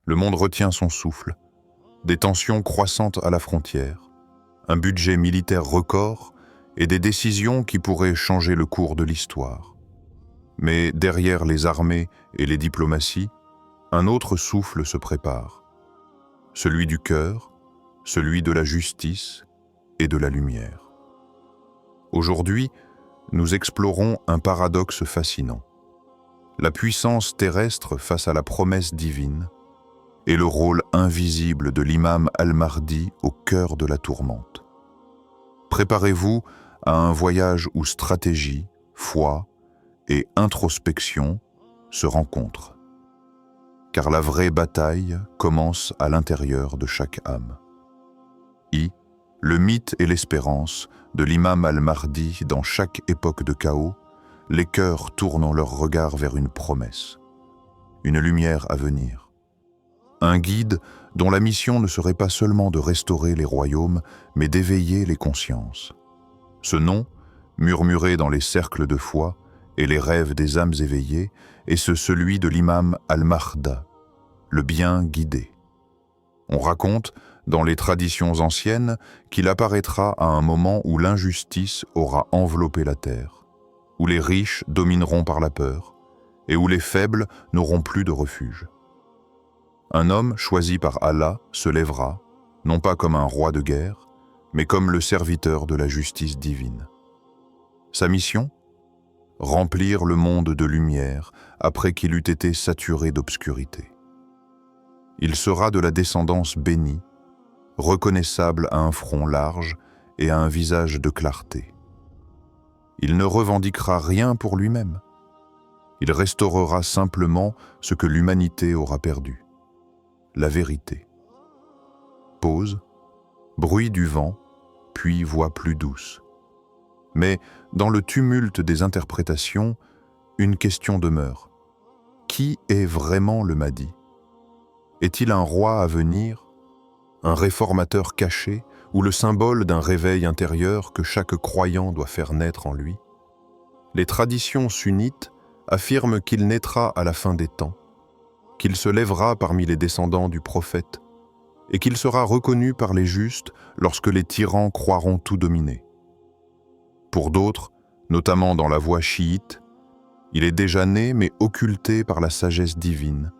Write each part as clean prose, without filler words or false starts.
Le monde retient son souffle, des tensions croissantes à la frontière, un budget militaire record et des décisions qui pourraient changer le cours de l'histoire. Mais derrière les armées et les diplomaties, un autre souffle se prépare, celui du cœur, celui de la justice et de la lumière. Aujourd'hui, nous explorons un paradoxe fascinant. La puissance terrestre face à la promesse divine et le rôle invisible de l'imam al-Mahdi au cœur de la tourmente. Préparez-vous à un voyage où stratégie, foi et introspection se rencontrent. Car la vraie bataille commence à l'intérieur de chaque âme. Le mythe et l'espérance de l'imam al-Mahdi dans chaque époque de chaos, les cœurs tournent leur regard vers une promesse, une lumière à venir. Un guide dont la mission ne serait pas seulement de restaurer les royaumes, mais d'éveiller les consciences. Ce nom, murmuré dans les cercles de foi et les rêves des âmes éveillées, est celui de l'imam al-Mahdi, le bien guidé. On raconte, dans les traditions anciennes, qu'il apparaîtra à un moment où l'injustice aura enveloppé la terre, où les riches domineront par la peur, et où les faibles n'auront plus de refuge. Un homme choisi par Allah se lèvera, non pas comme un roi de guerre, mais comme le serviteur de la justice divine. Sa mission ? Remplir le monde de lumière après qu'il eût été saturé d'obscurité. Il sera de la descendance bénie, reconnaissable à un front large et à un visage de clarté. Il ne revendiquera rien pour lui-même. Il restaurera simplement ce que l'humanité aura perdu, la vérité. Pause, bruit du vent, puis voix plus douce. Mais dans le tumulte des interprétations, une question demeure. Qui est vraiment le Mahdi ? Est-il un roi à venir ? Un réformateur caché ou le symbole d'un réveil intérieur que chaque croyant doit faire naître en lui? Les traditions sunnites affirment qu'il naîtra à la fin des temps, qu'il se lèvera parmi les descendants du prophète et qu'il sera reconnu par les justes lorsque les tyrans croiront tout dominer. Pour d'autres, notamment dans la voie chiite, il est déjà né mais occulté par la sagesse divine,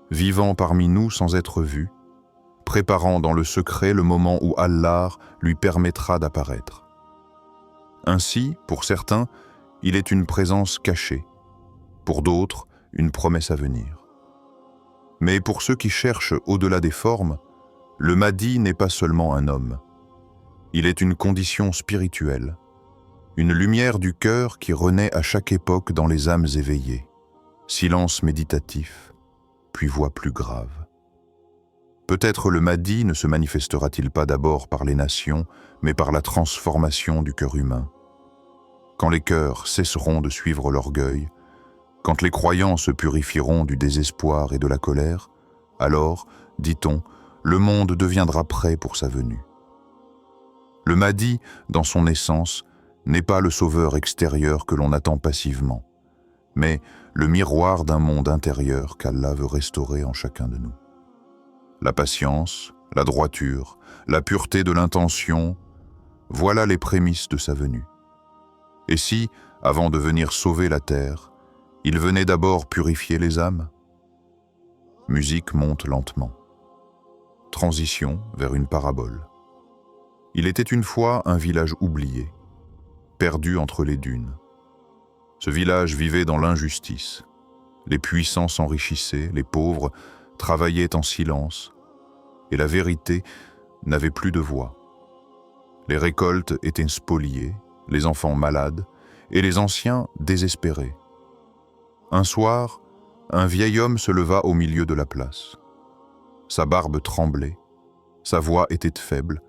vivant parmi nous sans être vu, préparant dans le secret le moment où Allah lui permettra d'apparaître. Ainsi, pour certains, il est une présence cachée, pour d'autres, une promesse à venir. Mais pour ceux qui cherchent au-delà des formes, le Mahdi n'est pas seulement un homme. Il est une condition spirituelle, une lumière du cœur qui renaît à chaque époque dans les âmes éveillées, silence méditatif, puis voix plus grave. Peut-être le Mahdi ne se manifestera-t-il pas d'abord par les nations, mais par la transformation du cœur humain. Quand les cœurs cesseront de suivre l'orgueil, quand les croyants se purifieront du désespoir et de la colère, alors, dit-on, le monde deviendra prêt pour sa venue. Le Mahdi, dans son essence, n'est pas le sauveur extérieur que l'on attend passivement, mais le miroir d'un monde intérieur qu'Allah veut restaurer en chacun de nous. La patience, la droiture, la pureté de l'intention, voilà les prémices de sa venue. Et si, avant de venir sauver la terre, il venait d'abord purifier les âmes? Musique monte lentement. Transition vers une parabole. Il était une fois un village oublié, perdu entre les dunes. Ce village vivait dans l'injustice. Les puissants s'enrichissaient, les pauvres travaillaient en silence, et la vérité n'avait plus de voix. Les récoltes étaient spoliées, les enfants malades, et les anciens désespérés. Un soir, un vieil homme se leva au milieu de la place. Sa barbe tremblait, sa voix était faible,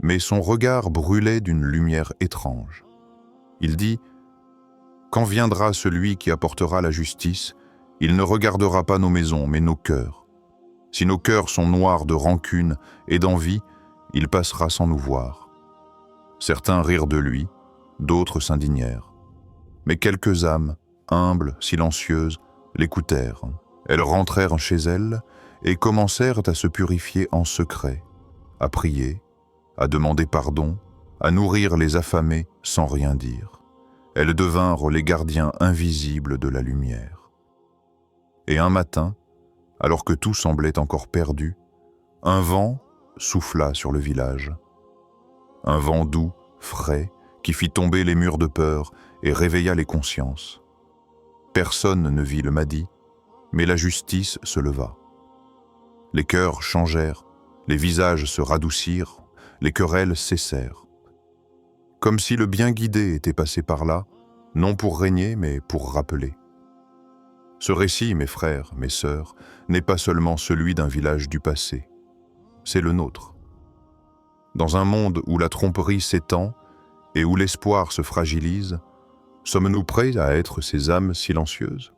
mais son regard brûlait d'une lumière étrange. Il dit « Quand viendra celui qui apportera la justice, il ne regardera pas nos maisons, mais nos cœurs. Si nos cœurs sont noirs de rancune et d'envie, il passera sans nous voir. » Certains rirent de lui, d'autres s'indignèrent. Mais quelques âmes, humbles, silencieuses, l'écoutèrent. Elles rentrèrent chez elles et commencèrent à se purifier en secret, à prier, à demander pardon, à nourrir les affamés sans rien dire. Elles devinrent les gardiens invisibles de la lumière. Et un matin, alors que tout semblait encore perdu, un vent souffla sur le village. Un vent doux, frais, qui fit tomber les murs de peur et réveilla les consciences. Personne ne vit le Mahdi, mais la justice se leva. Les cœurs changèrent, les visages se radoucirent, les querelles cessèrent. Comme si le bien guidé était passé par là, non pour régner, mais pour rappeler. Ce récit, mes frères, mes sœurs, n'est pas seulement celui d'un village du passé, c'est le nôtre. Dans un monde où la tromperie s'étend et où l'espoir se fragilise, sommes-nous prêts à être ces âmes silencieuses?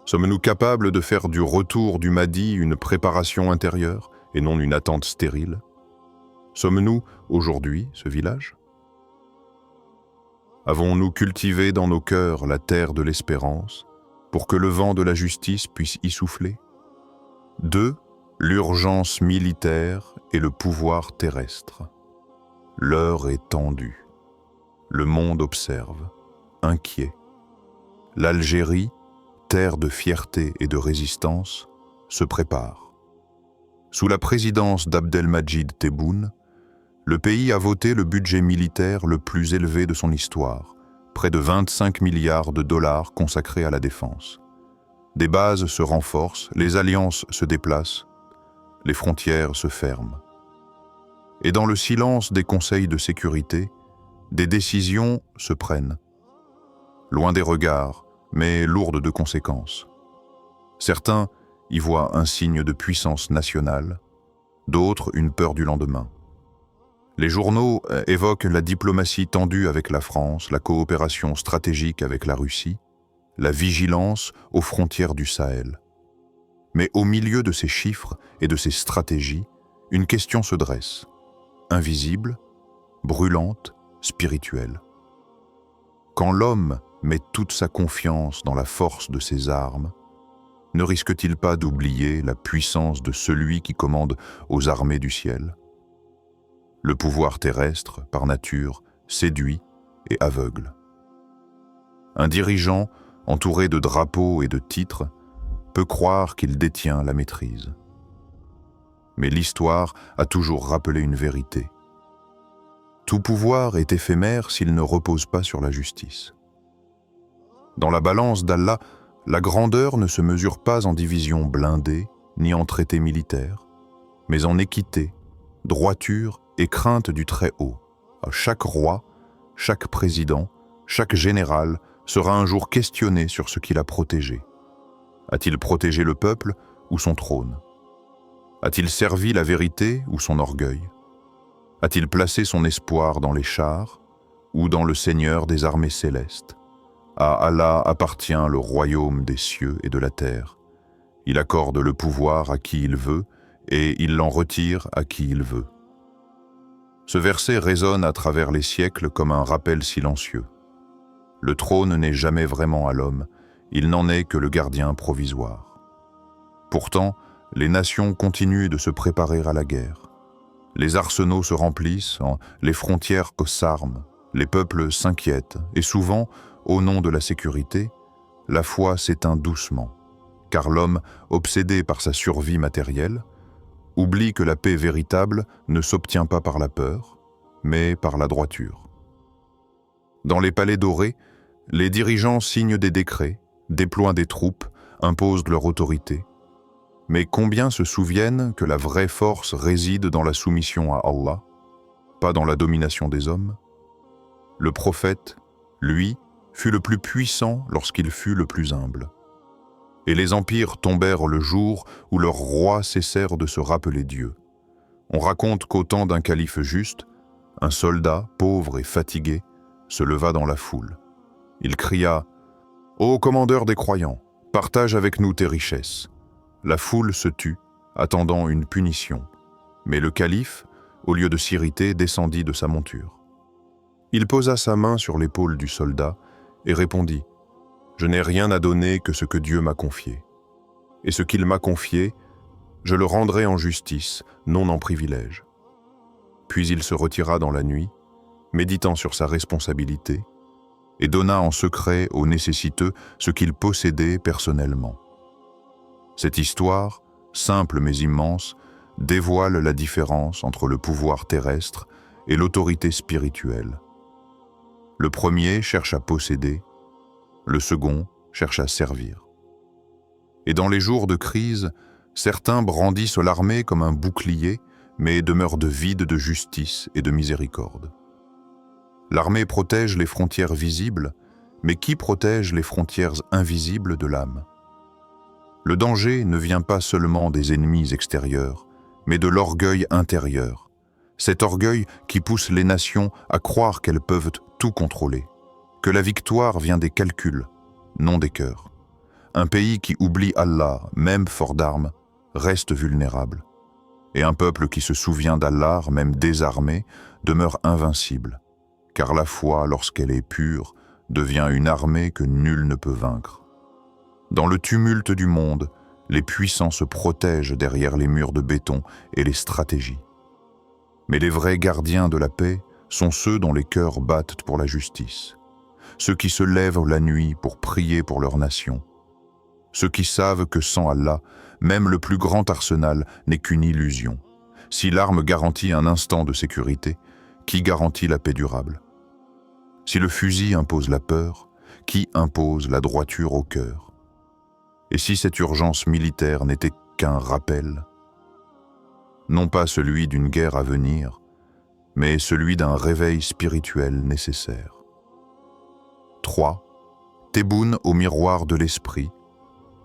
Sommes-nous capables de faire du retour du Mahdi une préparation intérieure et non une attente stérile? Sommes-nous, aujourd'hui, ce village? Avons-nous cultivé dans nos cœurs la terre de l'espérance pour que le vent de la justice puisse y souffler? 2. L'urgence militaire et le pouvoir terrestre. L'heure est tendue. Le monde observe, inquiet. L'Algérie, terre de fierté et de résistance, se prépare. Sous la présidence d'Abdelmadjid Tebboune, le pays a voté le budget militaire le plus élevé de son histoire, près de 25 milliards de dollars consacrés à la défense. Des bases se renforcent, les alliances se déplacent, les frontières se ferment. Et dans le silence des conseils de sécurité, des décisions se prennent. Loin des regards, mais lourdes de conséquences. Certains y voient un signe de puissance nationale, d'autres une peur du lendemain. Les journaux évoquent la diplomatie tendue avec la France, la coopération stratégique avec la Russie, la vigilance aux frontières du Sahel. Mais au milieu de ces chiffres et de ces stratégies, une question se dresse, invisible, brûlante, spirituelle. Quand l'homme met toute sa confiance dans la force de ses armes, ne risque-t-il pas d'oublier la puissance de celui qui commande aux armées du ciel? Le pouvoir terrestre, par nature, séduit et aveugle. Un dirigeant, entouré de drapeaux et de titres, peut croire qu'il détient la maîtrise. Mais l'histoire a toujours rappelé une vérité. Tout pouvoir est éphémère s'il ne repose pas sur la justice. Dans la balance d'Allah, la grandeur ne se mesure pas en divisions blindées, ni en traités militaires, mais en équité, droiture et crainte du Très-Haut. Chaque roi, chaque président, chaque général sera un jour questionné sur ce qu'il a protégé. A-t-il protégé le peuple ou son trône? A-t-il servi la vérité ou son orgueil? A-t-il placé son espoir dans les chars ou dans le Seigneur des armées célestes? À Allah appartient le royaume des cieux et de la terre. Il accorde le pouvoir à qui il veut et il l'en retire à qui il veut. Ce verset résonne à travers les siècles comme un rappel silencieux. Le trône n'est jamais vraiment à l'homme, il n'en est que le gardien provisoire. Pourtant, les nations continuent de se préparer à la guerre. Les arsenaux se remplissent, les frontières s'arment, les peuples s'inquiètent et souvent, au nom de la sécurité, la foi s'éteint doucement, car l'homme, obsédé par sa survie matérielle, oublie que la paix véritable ne s'obtient pas par la peur, mais par la droiture. Dans les palais dorés, les dirigeants signent des décrets, déploient des troupes, imposent leur autorité. Mais combien se souviennent que la vraie force réside dans la soumission à Allah, pas dans la domination des hommes? Le prophète, lui, fut le plus puissant lorsqu'il fut le plus humble. Et les empires tombèrent le jour où leurs rois cessèrent de se rappeler Dieu. On raconte qu'au temps d'un calife juste, un soldat, pauvre et fatigué, se leva dans la foule. Il cria « Ô commandeur des croyants, partage avec nous tes richesses ». La foule se tut, attendant une punition. Mais le calife, au lieu de s'irriter, descendit de sa monture. Il posa sa main sur l'épaule du soldat et répondit « Je n'ai rien à donner que ce que Dieu m'a confié. Et ce qu'il m'a confié, Je le rendrai en justice, non en privilège. » Puis il se retira dans la nuit, méditant sur sa responsabilité, et donna en secret aux nécessiteux ce qu'il possédait personnellement. Cette histoire, simple mais immense, dévoile la différence entre le pouvoir terrestre et l'autorité spirituelle. Le premier cherche à posséder, le second cherche à servir. Et dans les jours de crise, certains brandissent l'armée comme un bouclier, mais demeurent vides de justice et de miséricorde. L'armée protège les frontières visibles, mais qui protège les frontières invisibles de l'âme? Le danger ne vient pas seulement des ennemis extérieurs, mais de l'orgueil intérieur. Cet orgueil qui pousse les nations à croire qu'elles peuvent tout contrôler, que la victoire vient des calculs, non des cœurs. Un pays qui oublie Allah, même fort d'armes, reste vulnérable. Et un peuple qui se souvient d'Allah, même désarmé, demeure invincible. Car la foi, lorsqu'elle est pure, devient une armée que nul ne peut vaincre. Dans le tumulte du monde, les puissants se protègent derrière les murs de béton et les stratégies. Mais les vrais gardiens de la paix sont ceux dont les cœurs battent pour la justice, ceux qui se lèvent la nuit pour prier pour leur nation, ceux qui savent que sans Allah, même le plus grand arsenal n'est qu'une illusion. Si l'arme garantit un instant de sécurité, qui garantit la paix durable? Si le fusil impose la peur, qui impose la droiture au cœur? Et si cette urgence militaire n'était qu'un rappel, non pas celui d'une guerre à venir, mais celui d'un réveil spirituel nécessaire. 3. Tebboune au miroir de l'esprit,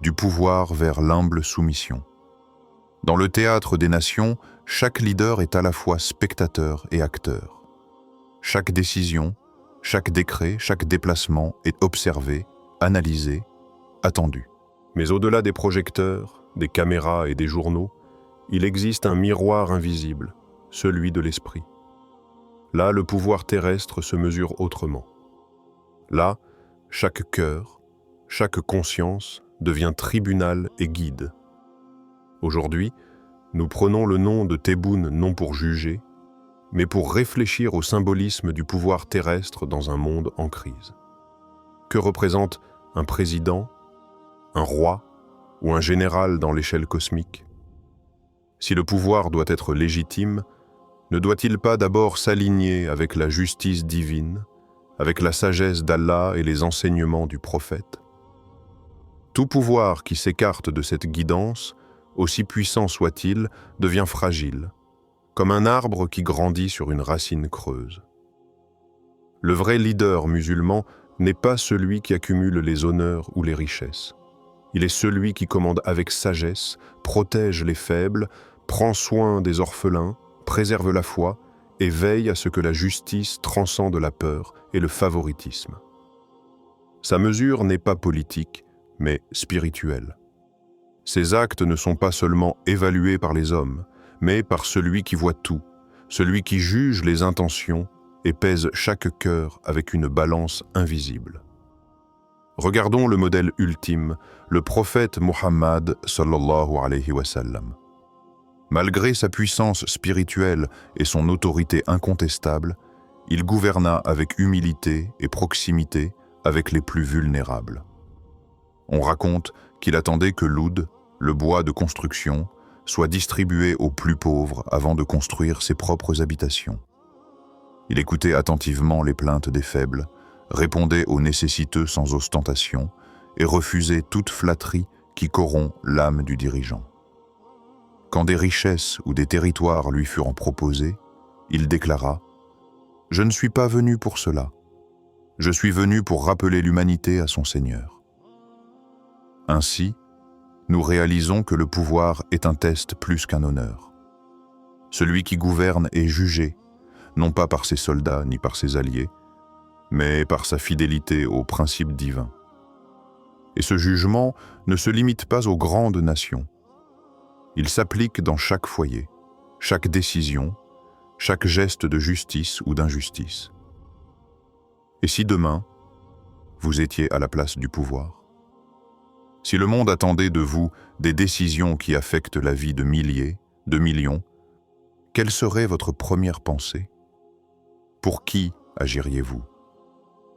du pouvoir vers l'humble soumission. Dans le théâtre des nations, chaque leader est à la fois spectateur et acteur. Chaque décision, chaque décret, chaque déplacement est observé, analysé, attendu. Mais au-delà des projecteurs, des caméras et des journaux, il existe un miroir invisible, celui de l'esprit. Là, le pouvoir terrestre se mesure autrement. Là, chaque cœur, chaque conscience devient tribunal et guide. Aujourd'hui, nous prenons le nom de Tebboune non pour juger, mais pour réfléchir au symbolisme du pouvoir terrestre dans un monde en crise. Que représente un président, un roi ou un général dans l'échelle cosmique? Si le pouvoir doit être légitime, ne doit-il pas d'abord s'aligner avec la justice divine, avec la sagesse d'Allah et les enseignements du prophète? Tout pouvoir qui s'écarte de cette guidance, aussi puissant soit-il, devient fragile, comme un arbre qui grandit sur une racine creuse. Le vrai leader musulman n'est pas celui qui accumule les honneurs ou les richesses. Il est celui qui commande avec sagesse, protège les faibles, prend soin des orphelins, préserve la foi et veille à ce que la justice transcende la peur et le favoritisme. Sa mesure n'est pas politique, mais spirituelle. Ses actes ne sont pas seulement évalués par les hommes, mais par celui qui voit tout, celui qui juge les intentions et pèse chaque cœur avec une balance invisible. Regardons le modèle ultime, le prophète Muhammad sallallahu alayhi wa sallam. Malgré sa puissance spirituelle et son autorité incontestable, il gouverna avec humilité et proximité avec les plus vulnérables. On raconte qu'il attendait que l'oud, le bois de construction, soit distribué aux plus pauvres avant de construire ses propres habitations. Il écoutait attentivement les plaintes des faibles, répondait aux nécessiteux sans ostentation et refusait toute flatterie qui corrompt l'âme du dirigeant. Quand des richesses ou des territoires lui furent proposés, il déclara « Je ne suis pas venu pour cela. Je suis venu pour rappeler l'humanité à son Seigneur. » Ainsi, nous réalisons que le pouvoir est un test plus qu'un honneur. Celui qui gouverne est jugé, non pas par ses soldats ni par ses alliés, mais par sa fidélité aux principes divins. Et ce jugement ne se limite pas aux grandes nations. Il s'applique dans chaque foyer, chaque décision, chaque geste de justice ou d'injustice. Et si demain, vous étiez à la place du pouvoir? Si le monde attendait de vous des décisions qui affectent la vie de milliers, de millions, quelle serait votre première pensée? Pour qui agiriez-vous?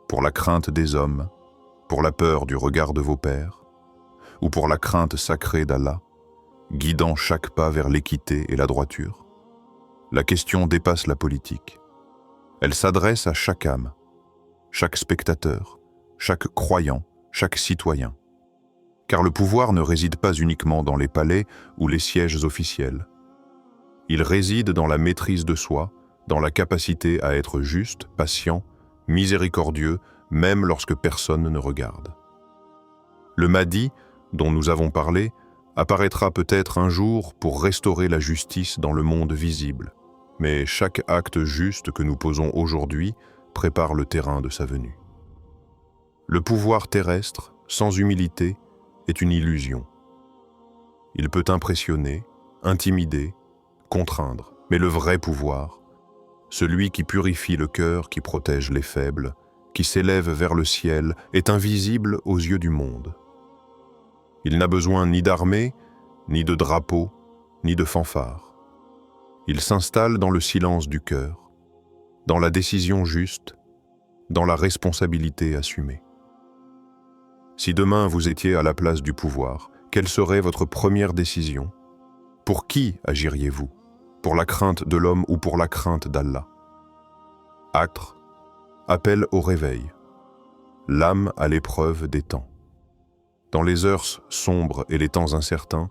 Pour la crainte des hommes? Pour la peur du regard de vos pairs? Ou pour la crainte sacrée d'Allah, guidant chaque pas vers l'équité et la droiture? La question dépasse la politique. Elle s'adresse à chaque âme, chaque spectateur, chaque croyant, chaque citoyen. Car le pouvoir ne réside pas uniquement dans les palais ou les sièges officiels. Il réside dans la maîtrise de soi, dans la capacité à être juste, patient, miséricordieux, même lorsque personne ne regarde. Le Mahdi, dont nous avons parlé, apparaîtra peut-être un jour pour restaurer la justice dans le monde visible, mais chaque acte juste que nous posons aujourd'hui prépare le terrain de sa venue. Le pouvoir terrestre, sans humilité, est une illusion. Il peut impressionner, intimider, contraindre, mais le vrai pouvoir, celui qui purifie le cœur, qui protège les faibles, qui s'élève vers le ciel, est invisible aux yeux du monde. Il n'a besoin ni d'armée, ni de drapeau, ni de fanfare. Il s'installe dans le silence du cœur, dans la décision juste, dans la responsabilité assumée. Si demain vous étiez à la place du pouvoir, quelle serait votre première décision? Pour qui agiriez-vous? Pour la crainte de l'homme ou pour la crainte d'Allah? Acte, appel au réveil, l'âme à l'épreuve des temps. Dans les heures sombres et les temps incertains,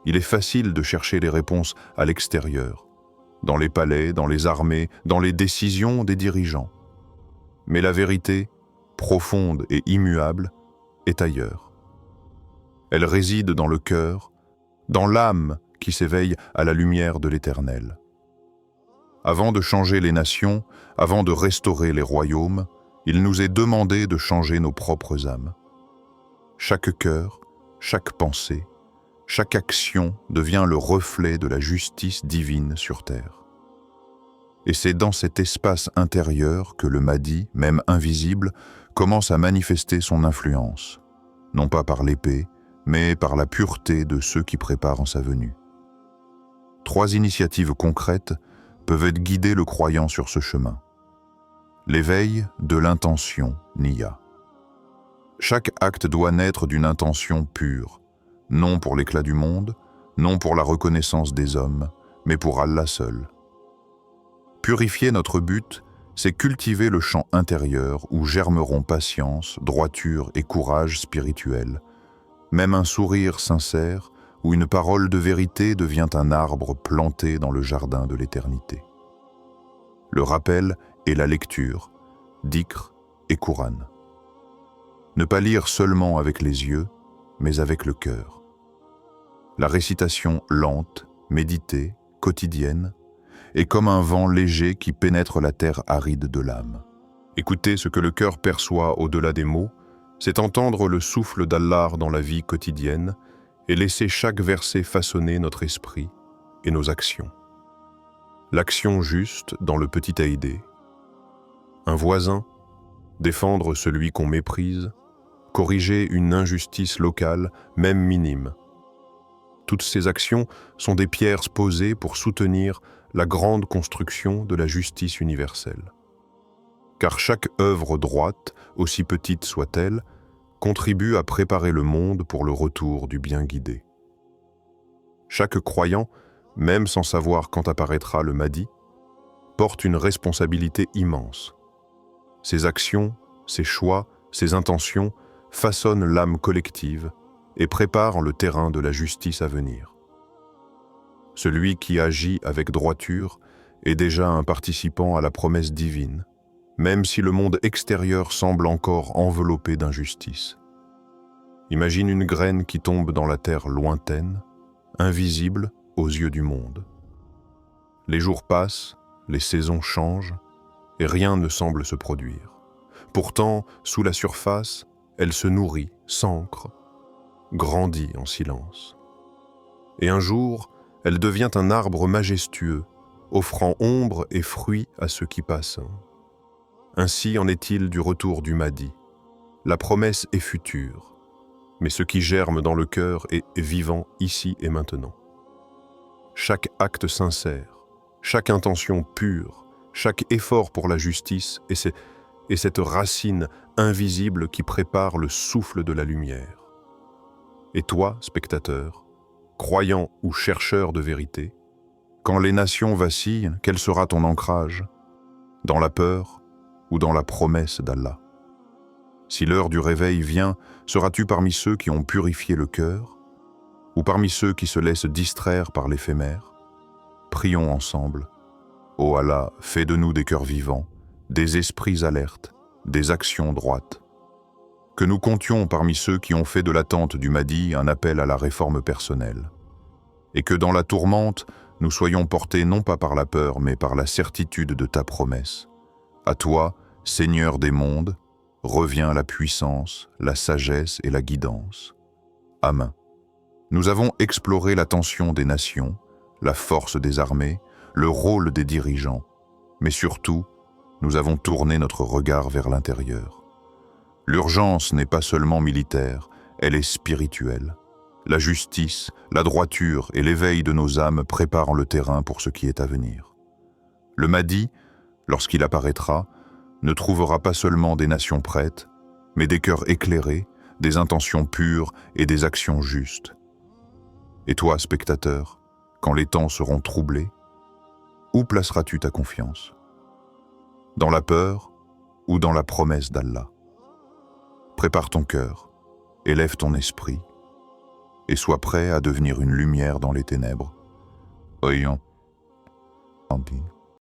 il est facile de chercher les réponses à l'extérieur, dans les palais, dans les armées, dans les décisions des dirigeants. Mais la vérité, profonde et immuable, est ailleurs. Elle réside dans le cœur, dans l'âme qui s'éveille à la lumière de l'Éternel. Avant de changer les nations, avant de restaurer les royaumes, il nous est demandé de changer nos propres âmes. Chaque cœur, chaque pensée, chaque action devient le reflet de la justice divine sur terre. Et c'est dans cet espace intérieur que le Mahdi, même invisible, commence à manifester son influence, non pas par l'épée, mais par la pureté de ceux qui préparent sa venue. 3 initiatives concrètes peuvent guider le croyant sur ce chemin. L'éveil de l'intention, Niya. Chaque acte doit naître d'une intention pure, non pour l'éclat du monde, non pour la reconnaissance des hommes, mais pour Allah seul. Purifier notre but, c'est cultiver le champ intérieur où germeront patience, droiture et courage spirituel. Même un sourire sincère ou une parole de vérité devient un arbre planté dans le jardin de l'éternité. Le rappel et la lecture, dhikr et Coran. Ne pas lire seulement avec les yeux, mais avec le cœur. La récitation lente, méditée, quotidienne, est comme un vent léger qui pénètre la terre aride de l'âme. Écouter ce que le cœur perçoit au-delà des mots, c'est entendre le souffle d'Allah dans la vie quotidienne et laisser chaque verset façonner notre esprit et nos actions. L'action juste dans le petit Aïdé. Un voisin, défendre celui qu'on méprise, corriger une injustice locale, même minime. Toutes ces actions sont des pierres posées pour soutenir la grande construction de la justice universelle. Car chaque œuvre droite, aussi petite soit-elle, contribue à préparer le monde pour le retour du bien guidé. Chaque croyant, même sans savoir quand apparaîtra le Mahdi, porte une responsabilité immense. Ses actions, ses choix, ses intentions façonnent l'âme collective et préparent le terrain de la justice à venir. Celui qui agit avec droiture est déjà un participant à la promesse divine, même si le monde extérieur semble encore enveloppé d'injustice. Imagine une graine qui tombe dans la terre lointaine, invisible aux yeux du monde. Les jours passent, les saisons changent, et rien ne semble se produire. Pourtant, sous la surface, elle se nourrit, s'ancre, grandit en silence. Et un jour, elle devient un arbre majestueux, offrant ombre et fruits à ceux qui passent. Ainsi en est-il du retour du Mahdi. La promesse est future. mais ce qui germe dans le cœur est vivant ici et maintenant. Chaque acte sincère, chaque intention pure, chaque effort pour la justice est cette racine invisible qui prépare le souffle de la lumière. Et toi, spectateur, croyant ou chercheur de vérité, quand les nations vacillent, quel sera ton ancrage? Dans la peur ou dans la promesse d'Allah? Si l'heure du réveil vient, seras-tu parmi ceux qui ont purifié le cœur ou parmi ceux qui se laissent distraire par l'éphémère? Prions ensemble. Ô Allah, fais de nous des cœurs vivants, des esprits alertes, des actions droites. Que nous comptions parmi ceux qui ont fait de l'attente du Mahdi un appel à la réforme personnelle. Et que dans la tourmente, nous soyons portés non pas par la peur, mais par la certitude de ta promesse. À toi, Seigneur des mondes, revient la puissance, la sagesse et la guidance. Amen. Nous avons exploré la tension des nations, la force des armées, le rôle des dirigeants, mais surtout, nous avons tourné notre regard vers l'intérieur. L'urgence n'est pas seulement militaire, elle est spirituelle. La justice, la droiture et l'éveil de nos âmes préparent le terrain pour ce qui est à venir. Le Mahdi, lorsqu'il apparaîtra, ne trouvera pas seulement des nations prêtes, mais des cœurs éclairés, des intentions pures et des actions justes. Et toi, spectateur, quand les temps seront troublés, où placeras-tu ta confiance? Dans la peur ou dans la promesse d'Allah? Prépare ton cœur, élève ton esprit, et sois prêt à devenir une lumière dans les ténèbres. Oyons.